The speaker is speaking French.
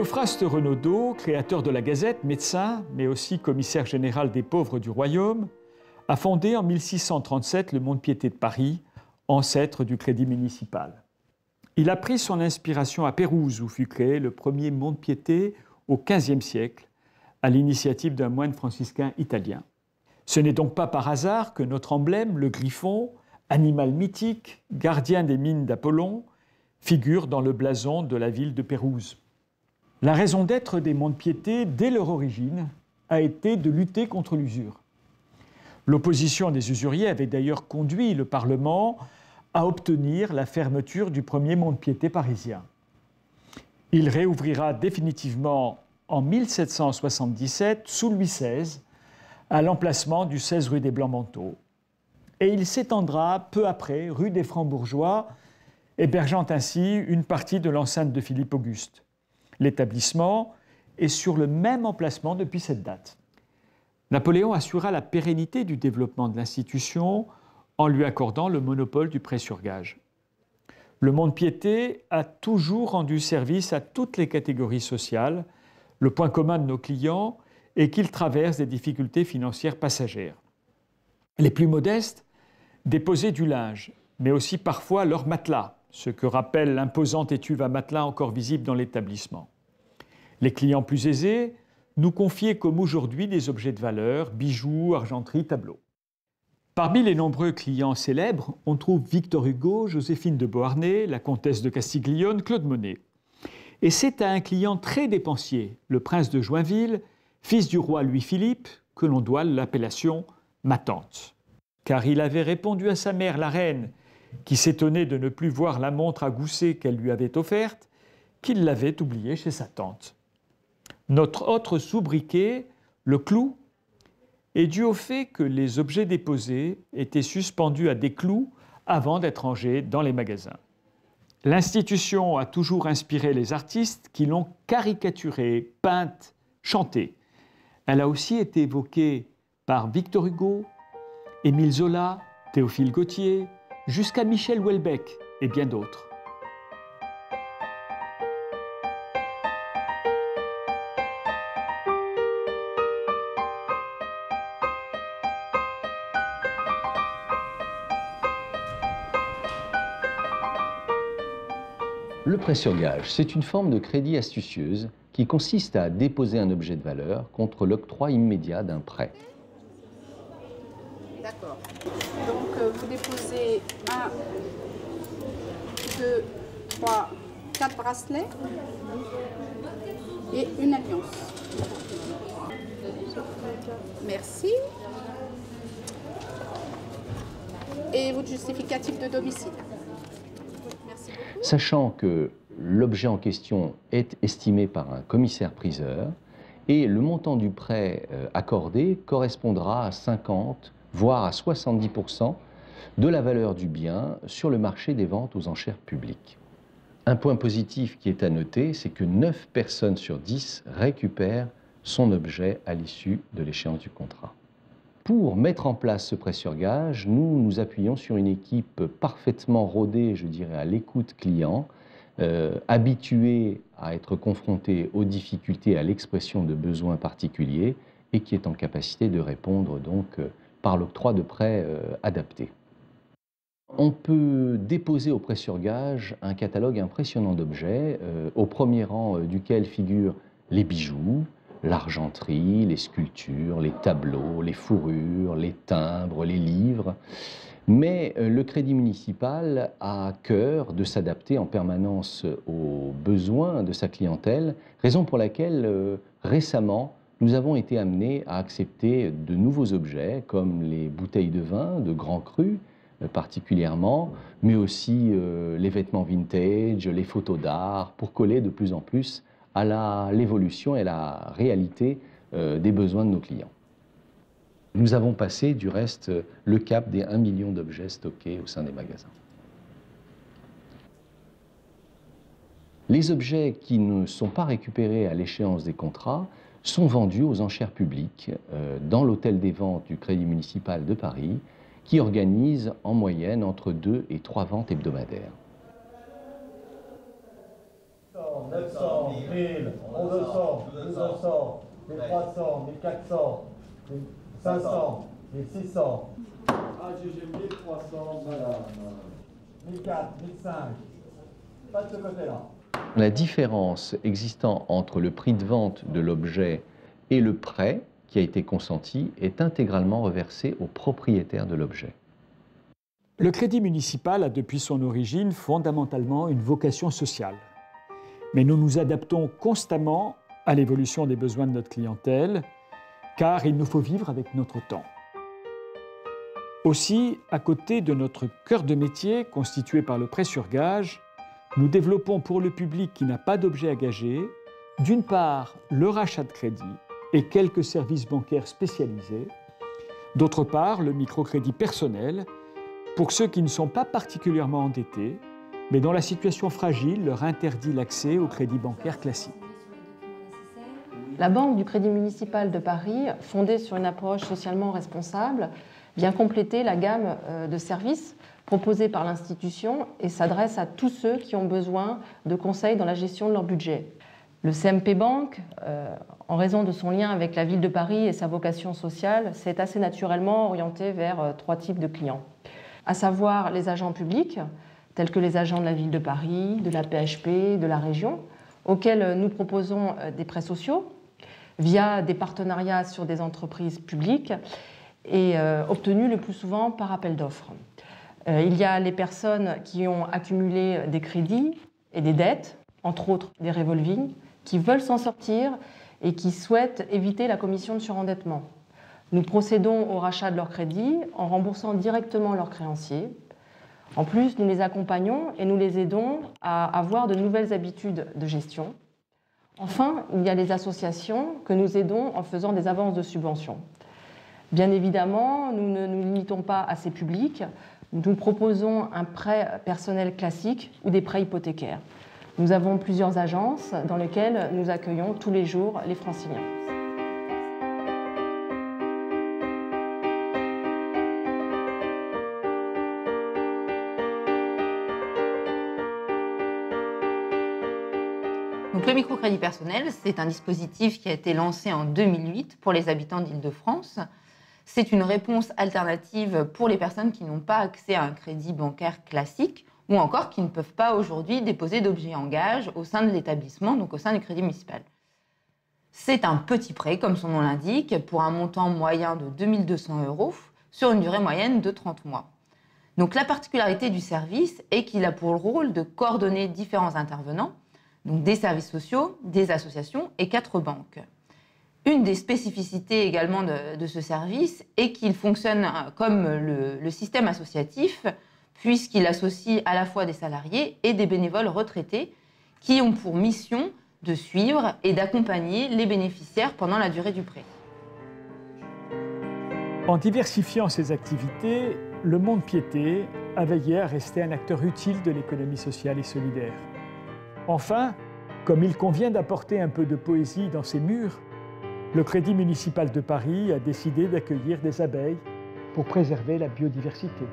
Théophraste Renaudot, créateur de la Gazette, médecin, mais aussi commissaire général des pauvres du royaume, a fondé en 1637 le Mont-de-Piété de Paris, ancêtre du Crédit municipal. Il a pris son inspiration à Pérouse, où fut créé le premier Mont-de-Piété au XVe siècle, à l'initiative d'un moine franciscain italien. Ce n'est donc pas par hasard que notre emblème, le griffon, animal mythique, gardien des mines d'Apollon, figure dans le blason de la ville de Pérouse. La raison d'être des Mont-de-Piété, dès leur origine, a été de lutter contre l'usure. L'opposition des usuriers avait d'ailleurs conduit le Parlement à obtenir la fermeture du premier Mont-de-Piété parisien. Il réouvrira définitivement en 1777, sous Louis XVI, à l'emplacement du 16 rue des Blancs-Manteaux. Et il s'étendra peu après rue des Francs-Bourgeois, hébergeant ainsi une partie de l'enceinte de Philippe Auguste. L'établissement est sur le même emplacement depuis cette date. Napoléon assura la pérennité du développement de l'institution en lui accordant le monopole du prêt sur gage. Le Mont-de-Piété a toujours rendu service à toutes les catégories sociales. Le point commun de nos clients est qu'ils traversent des difficultés financières passagères. Les plus modestes déposaient du linge, mais aussi parfois leur matelas, ce que rappelle l'imposante étuve à matelas encore visible dans l'établissement. Les clients plus aisés nous confiaient comme aujourd'hui des objets de valeur, bijoux, argenterie, tableaux. Parmi les nombreux clients célèbres, on trouve Victor Hugo, Joséphine de Beauharnais, la comtesse de Castiglione, Claude Monet. Et c'est à un client très dépensier, le prince de Joinville, fils du roi Louis-Philippe, que l'on doit l'appellation « ma tante ». Car il avait répondu à sa mère, la reine, qui s'étonnait de ne plus voir la montre à gousset qu'elle lui avait offerte, qu'il l'avait oubliée chez sa tante. Notre autre sobriquet, le clou, est dû au fait que les objets déposés étaient suspendus à des clous avant d'être rangés dans les magasins. L'institution a toujours inspiré les artistes qui l'ont caricaturée, peinte, chantée. Elle a aussi été évoquée par Victor Hugo, Émile Zola, Théophile Gautier, jusqu'à Michel Houellebecq et bien d'autres. Le prêt sur gage, c'est une forme de crédit astucieuse qui consiste à déposer un objet de valeur contre l'octroi immédiat d'un prêt. D'accord. Donc vous déposez 1, 2, 3, 4 bracelets et une alliance. Merci. Et votre justificatif de domicile. Merci beaucoup. Sachant que l'objet en question est estimé par un commissaire-priseur et le montant du prêt accordé correspondra à 50, voire à 70% de la valeur du bien sur le marché des ventes aux enchères publiques. Un point positif qui est à noter, c'est que 9 personnes sur 10 récupèrent son objet à l'issue de l'échéance du contrat. Pour mettre en place ce prêt sur gage, nous nous appuyons sur une équipe parfaitement rodée, je dirais, à l'écoute client, habituée à être confrontée aux difficultés, à l'expression de besoins particuliers et qui est en capacité de répondre donc par l'octroi de prêts adaptés. On peut déposer au prêt sur gage un catalogue impressionnant d'objets, au premier rang duquel figurent les bijoux, l'argenterie, les sculptures, les tableaux, les fourrures, les timbres, les livres. Mais le Crédit municipal a à cœur de s'adapter en permanence aux besoins de sa clientèle, raison pour laquelle récemment nous avons été amenés à accepter de nouveaux objets comme les bouteilles de vin, de grands crus particulièrement, mais aussi les vêtements vintage, les photos d'art, pour coller de plus en plus à l'évolution et la réalité des besoins de nos clients. Nous avons passé du reste le cap des 1 million d'objets stockés au sein des magasins. Les objets qui ne sont pas récupérés à l'échéance des contrats sont vendus aux enchères publiques dans l'hôtel des ventes du Crédit municipal de Paris, qui organise en moyenne entre 2 et 3 ventes hebdomadaires. 900, 1000, 1200, 1200, 1300, 1400, 500, 1600. Ah, j'ai 1300, madame. 1004, 1005. Pas de ce côté-là. La différence existant entre le prix de vente de l'objet et le prêt qui a été consenti est intégralement reversée au propriétaire de l'objet. Le crédit municipal a depuis son origine fondamentalement une vocation sociale. Mais nous nous adaptons constamment à l'évolution des besoins de notre clientèle, car il nous faut vivre avec notre temps. Aussi, à côté de notre cœur de métier constitué par le prêt sur gage, nous développons pour le public qui n'a pas d'objet à gager, d'une part, le rachat de crédit et quelques services bancaires spécialisés, d'autre part, le microcrédit personnel pour ceux qui ne sont pas particulièrement endettés, mais dont la situation fragile leur interdit l'accès au crédit bancaire classique. La Banque du Crédit Municipal de Paris, fondée sur une approche socialement responsable, vient compléter la gamme de services proposés par l'institution et s'adresse à tous ceux qui ont besoin de conseils dans la gestion de leur budget. Le CMP Banque, en raison de son lien avec la ville de Paris et sa vocation sociale, s'est assez naturellement orienté vers trois types de clients, à savoir les agents publics, tels que les agents de la ville de Paris, de la PHP, de la région, auxquels nous proposons des prêts sociaux via des partenariats sur des entreprises publiques et obtenus le plus souvent par appel d'offres. Il y a les personnes qui ont accumulé des crédits et des dettes, entre autres des revolving, qui veulent s'en sortir et qui souhaitent éviter la commission de surendettement. Nous procédons au rachat de leurs crédits en remboursant directement leurs créanciers. En plus, nous les accompagnons et nous les aidons à avoir de nouvelles habitudes de gestion. Enfin, il y a les associations que nous aidons en faisant des avances de subventions. Bien évidemment, nous ne nous limitons pas à ces publics. Nous proposons un prêt personnel classique ou des prêts hypothécaires. Nous avons plusieurs agences dans lesquelles nous accueillons tous les jours les franciliens. Donc, le microcrédit personnel, c'est un dispositif qui a été lancé en 2008 pour les habitants d'Île-de-France. C'est une réponse alternative pour les personnes qui n'ont pas accès à un crédit bancaire classique ou encore qui ne peuvent pas aujourd'hui déposer d'objets en gage au sein de l'établissement, donc au sein du crédit municipal. C'est un petit prêt, comme son nom l'indique, pour un montant moyen de 2 200 € sur une durée moyenne de 30 mois. Donc, la particularité du service est qu'il a pour le rôle de coordonner différents intervenants, donc des services sociaux, des associations et 4 banques. Une des spécificités également de ce service est qu'il fonctionne comme le système associatif, puisqu'il associe à la fois des salariés et des bénévoles retraités qui ont pour mission de suivre et d'accompagner les bénéficiaires pendant la durée du prêt. En diversifiant ses activités, le Mont-de-Piété a veillé à rester un acteur utile de l'économie sociale et solidaire. Enfin, comme il convient d'apporter un peu de poésie dans ses murs, le Crédit municipal de Paris a décidé d'accueillir des abeilles pour préserver la biodiversité.